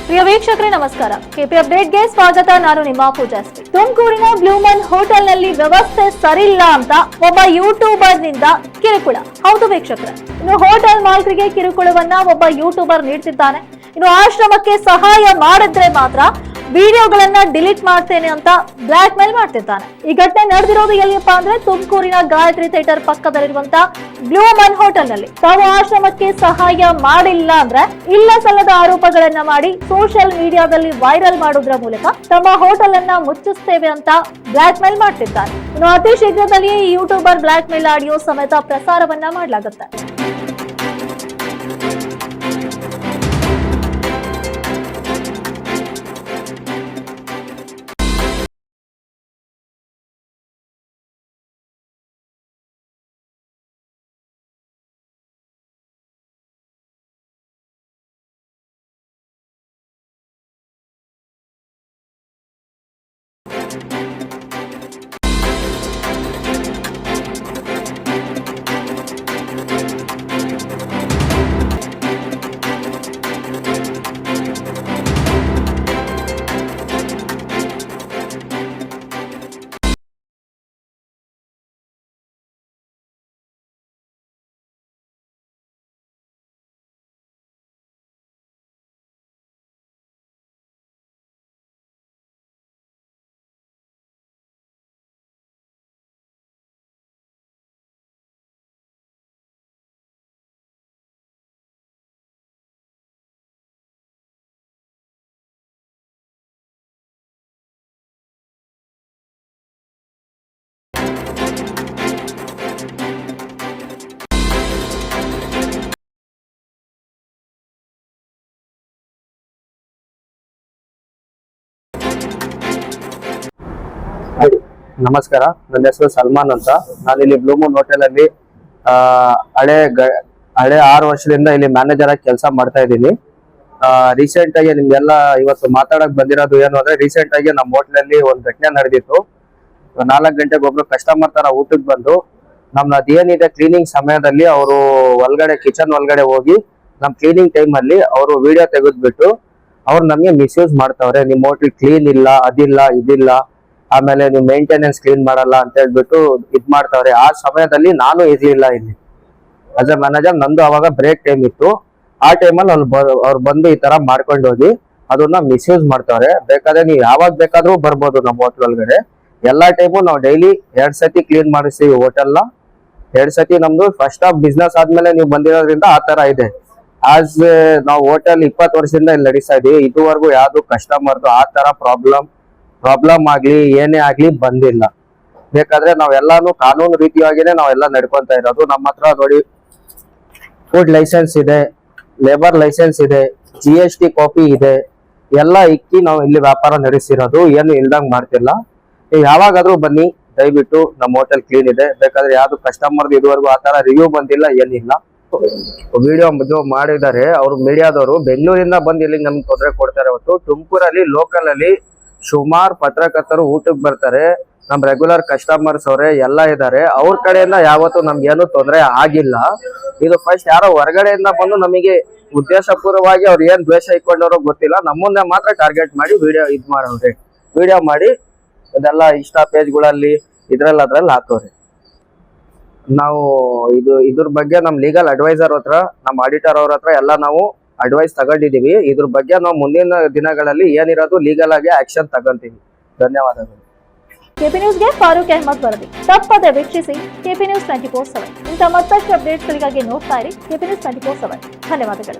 ಪ್ರಿಯ ವೀಕ್ಷಕರೇ ನಮಸ್ಕಾರ. ಕೆಪಿ ಅಪ್ಡೇಟ್ಗೆ ಸ್ವಾಗತ. ನಾನು ನಿಮ್ಮ ಪೂಜಾಶ್ರೀ. ತುಮಕೂರಿನ ಬ್ಲೂಮನ್ ಹೋಟೆಲ್ನಲ್ಲಿ ವ್ಯವಸ್ಥೆ ಸರಿಯಿಲ್ಲ ಅಂತ ಒಬ್ಬ ಯೂಟ್ಯೂಬರ್ ನಿಂದ ಕಿರುಕುಳ. ಹೌದು ವೀಕ್ಷಕರೇ, ಇನ್ನು ಹೋಟೆಲ್ ಮಾಲೀಕರಿಗೆ ಕಿರುಕುಳವನ್ನ ಒಬ್ಬ ಯೂಟ್ಯೂಬರ್ ನೀಡ್ತಿದ್ದಾನೆ. ಇನ್ನು ಆಶ್ರಮಕ್ಕೆ ಸಹಾಯ ಮಾಡಿದ್ರೆ ಮಾತ್ರ ವಿಡಿಯೋಗಳನ್ನ ಡಿಲೀಟ್ ಮಾಡ್ತೇನೆ ಅಂತ ಬ್ಲಾಕ್ ಮೇಲ್ ಮಾಡ್ತಿದ್ದಾನೆ. ಈ ಘಟನೆ ನಡೆದಿರೋದು ಎಲ್ಲಿಯಪ್ಪ ಅಂದ್ರೆ ತುಮಕೂರಿನ ಗಾಯತ್ರಿ ಥಿಯೇಟರ್ ಪಕ್ಕದಲ್ಲಿರುವಂತ ಬ್ಲೂಮನ್ ಹೋಟೆಲ್ ನಲ್ಲಿ. ತಾವು ಆಶ್ರಮಕ್ಕೆ ಸಹಾಯ ಮಾಡಿಲ್ಲ ಅಂದ್ರೆ ಇಲ್ಲ ಸಲ್ಲದ ಆರೋಪಗಳನ್ನ ಮಾಡಿ ಸೋಷಿಯಲ್ ಮೀಡಿಯಾದಲ್ಲಿ ವೈರಲ್ ಮಾಡೋದ್ರ ಮೂಲಕ ತಮ್ಮ ಹೋಟೆಲ್ ಅನ್ನ ಮುಚ್ಚಿಸ್ತೇವೆ ಅಂತ ಬ್ಲಾಕ್ ಮೇಲ್ ಮಾಡ್ತಿದ್ದಾನೆ. ಇನ್ನು ಅತಿ ಶೀಘ್ರದಲ್ಲಿಯೇ ಈ ಯೂಟ್ಯೂಬರ್ ಬ್ಲಾಕ್ ಮೇಲ್ ಆಡಿಯೋ ಸಮೇತ ಪ್ರಸಾರವನ್ನ ಮಾಡಲಾಗುತ್ತೆ. ನಮಸ್ಕಾರ, ನನ್ನ ಹೆಸರು ಸಲ್ಮಾನ್ ಅಂತ. ನಾನಿಲ್ಲಿ ಬ್ಲೂಮೂನ್ ಹೋಟೆಲ್ ಅಲ್ಲಿ ಹಳೆ 6 ವರ್ಷದಿಂದ ಇಲ್ಲಿ ಮ್ಯಾನೇಜರ್ ಆಗಿ ಕೆಲಸ ಮಾಡ್ತಾ ಇದ್ದೀನಿ. ರೀಸೆಂಟ್ ಆಗಿ ನಿಮ್ಗೆಲ್ಲ ಇವತ್ತು ಮಾತಾಡಕ್ ಬಂದಿರೋದು ಏನು ಅಂದ್ರೆ, ರೀಸೆಂಟ್ ಆಗಿ ನಮ್ಮ ಹೋಟೆಲ್ ಅಲ್ಲಿ ಒಂದು ಘಟನೆ ನಡೆದಿತ್ತು. 4 ಗಂಟೆಗೆ ಒಬ್ರು ಕಸ್ಟಮರ್ ತರ ಊಟಕ್ಕೆ ಬಂದು ನಮ್ನ ಅದೇನಿದೆ ಕ್ಲೀನಿಂಗ್ ಸಮಯದಲ್ಲಿ ಅವರು ಒಳಗಡೆ ಕಿಚನ್ ಒಳಗಡೆ ಹೋಗಿ ನಮ್ ಕ್ಲೀನಿಂಗ್ ಟೈಮ್ ಅಲ್ಲಿ ಅವರು ವಿಡಿಯೋ ತೆಗೆದ್ಬಿಟ್ಟು ಅವ್ರು ನಮ್ಗೆ ಮಿಸ್ಯೂಸ್ ಮಾಡ್ತಾವ್ರೆ. ನಿಮ್ ಹೋಟೆಲ್ ಕ್ಲೀನ್ ಇಲ್ಲ, ಅದಿಲ್ಲ, ಇದಿಲ್ಲ, ಆಮೇಲೆ ನೀವು ಮೇಂಟೆನೆನ್ಸ್ ಕ್ಲೀನ್ ಮಾಡಲ್ಲ ಅಂತ ಹೇಳ್ಬಿಟ್ಟು ಇದ್ ಮಾಡ್ತಾವ್ರೆ. ಆ ಸಮಯದಲ್ಲಿ ನಾನು ಇರ್ಲಿಲ್ಲ ಇಲ್ಲಿ ಆಸ್ ಎ ಮ್ಯಾನೇಜರ್. ನಂದು ಅವಾಗ ಬ್ರೇಕ್ ಟೈಮ್ ಇತ್ತು. ಆ ಟೈಮಲ್ಲಿ ಅವ್ರು ಬಂದು ಈ ತರ ಮಾಡ್ಕೊಂಡು ಹೋಗಿ ಅದನ್ನ ಮಿಸ್ಯೂಸ್ ಮಾಡ್ತಾವ್ರೆ. ಬೇಕಾದ್ರೆ ನೀವು ಯಾವಾಗ ಬೇಕಾದ್ರೂ ಬರ್ಬೋದು ನಮ್ಮ ಹೋಟೆಲ್ ಒಳಗಡೆ. ಎಲ್ಲಾ ಟೈಮು ನಾವು ಡೈಲಿ 2 ಸತಿ ಕ್ಲೀನ್ ಮಾಡಿಸ್ತೀವಿ ಹೋಟೆಲ್ನ. 2 ಸತಿ ನಮ್ದು ಫಸ್ಟ್ ಆಫ್ ಬಿಸ್ನೆಸ್ ಆದ್ಮೇಲೆ ನೀವು ಬಂದಿರೋದ್ರಿಂದ ಆ ತರ ಇದೆ. ಆಸ್ ನಾವು ಹೋಟೆಲ್ 20 ವರ್ಷದಿಂದ ಇಲ್ಲಿ ನಡೆಸ್ತಾ ಇದೀವಿ. ಇದುವರೆಗೂ ಯಾವ್ದು ಕಸ್ಟಮರ್ದು ಆ ತರ ಪ್ರಾಬ್ಲಮ್ ಆಗ್ಲಿ ಏನೇ ಆಗ್ಲಿ ಬಂದಿಲ್ಲ. ಬೇಕಾದ್ರೆ ನಾವೆಲ್ಲಾನು ಕಾನೂನು ರೀತಿಯಾಗಿನೇ ನಾವೆಲ್ಲ ನಡ್ಕೊಂತ ಇರೋದು. ನಮ್ಮ ಹತ್ರ ನೋಡಿ ಫುಡ್ ಲೈಸೆನ್ಸ್ ಇದೆ, ಲೇಬರ್ ಲೈಸೆನ್ಸ್ ಇದೆ, GST ಕಾಪಿ ಇದೆ, ಎಲ್ಲ ಇಕ್ಕಿ ನಾವು ಇಲ್ಲಿ ವ್ಯಾಪಾರ ನಡೆಸಿರೋದು. ಏನು ಇಲ್ದಂಗ್ ಮಾಡ್ತಿಲ್ಲ. ನೀವು ಯಾವಾಗಾದ್ರೂ ಬನ್ನಿ, ದಯವಿಟ್ಟು ನಮ್ಮ ಹೋಟೆಲ್ ಕ್ಲೀನ್ ಇದೆ. ಬೇಕಾದ್ರೆ ಯಾವ್ದು ಕಸ್ಟಮರ್ ಇದುವರೆಗೂ ಆ ತರ ರಿವ್ಯೂ ಬಂದಿಲ್ಲ, ಏನಿಲ್ಲ. ವಿಡಿಯೋ ಮಾಡಿದ್ದಾರೆ ಅವರು ಮೀಡಿಯಾದವರು. ಬೆಂಗಳೂರಿಂದ ಬಂದು ಇಲ್ಲಿ ನಮ್ಗೆ ತೊಂದರೆ ಕೊಡ್ತಾರೆ. ಹೊತ್ತು ತುಮಕೂರಲ್ಲಿ ಲೋಕಲ್ ಅಲ್ಲಿ ಸುಮಾರು ಪತ್ರಕರ್ತರು ಊಟಕ್ಕೆ ಬರ್ತಾರೆ. ನಮ್ ರೆಗ್ಯುಲರ್ ಕಸ್ಟಮರ್ಸ್ ಅವರೇ ಎಲ್ಲ ಇದ್ದಾರೆ. ಅವ್ರ ಕಡೆಯಿಂದ ಯಾವತ್ತು ನಮ್ಗೆ ಏನು ತೊಂದರೆ ಆಗಿಲ್ಲ. ಇದು ಫಸ್ಟ್ ಯಾರೋ ಹೊರಗಡೆಯಿಂದ ಬಂದು ನಮಗೆ ಉದ್ದೇಶಪೂರ್ವವಾಗಿ ಅವ್ರು ಏನ್ ದ್ವೇಷ ಇಟ್ಕೊಂಡವ್ರೋ ಗೊತ್ತಿಲ್ಲ, ನಮ್ಮನ್ನೇ ಮಾತ್ರ ಟಾರ್ಗೆಟ್ ಮಾಡಿ ವಿಡಿಯೋ ಮಾಡಿ ಇದೆಲ್ಲ ಇನ್ಸ್ಟಾ ಪೇಜ್ಗಳಲ್ಲಿ ಅದ್ರಲ್ಲಿ ಹಾಕೋರಿ. ನಾವು ಇದ್ರ ಬಗ್ಗೆ ನಮ್ ಲೀಗಲ್ ಅಡ್ವೈಸರ್ ಹತ್ರ, ನಮ್ಮ ಆಡಿಟರ್ ಅವ್ರ ಹತ್ರ ಎಲ್ಲ ನಾವು ಅಡ್ವೈಸ್ ತಗೊಂಡಿದೀವಿ. ಇದ್ರ ಬಗ್ಗೆ ನಾವು ಮುಂದಿನ ದಿನಗಳಲ್ಲಿ ಏನಿರೋದು ಲೀಗಲ್ ಆಗಿ ಆಕ್ಷನ್ ತಗೊಂತೀವಿ. ಧನ್ಯವಾದಗಳು. ಕೆಪಿ ನ್ಯೂಸ್ಗೆ ಫಾರೂಕ್ ಅಹಮದ್ ವರದಿ. ತಪ್ಪದೆ ವೀಕ್ಷಿಸಿ ಕೆಪಿ ನ್ಯೂಸ್ 24/7. ಇಂಥ ಮತ್ತಷ್ಟು ಅಪ್ಡೇಟ್ಸ್ಗಳಿಗಾಗಿ ನೋಡ್ತಾ ಇರಿ ಕೆಪಿ ನ್ಯೂಸ್ 24/7. ಧನ್ಯವಾದಗಳು.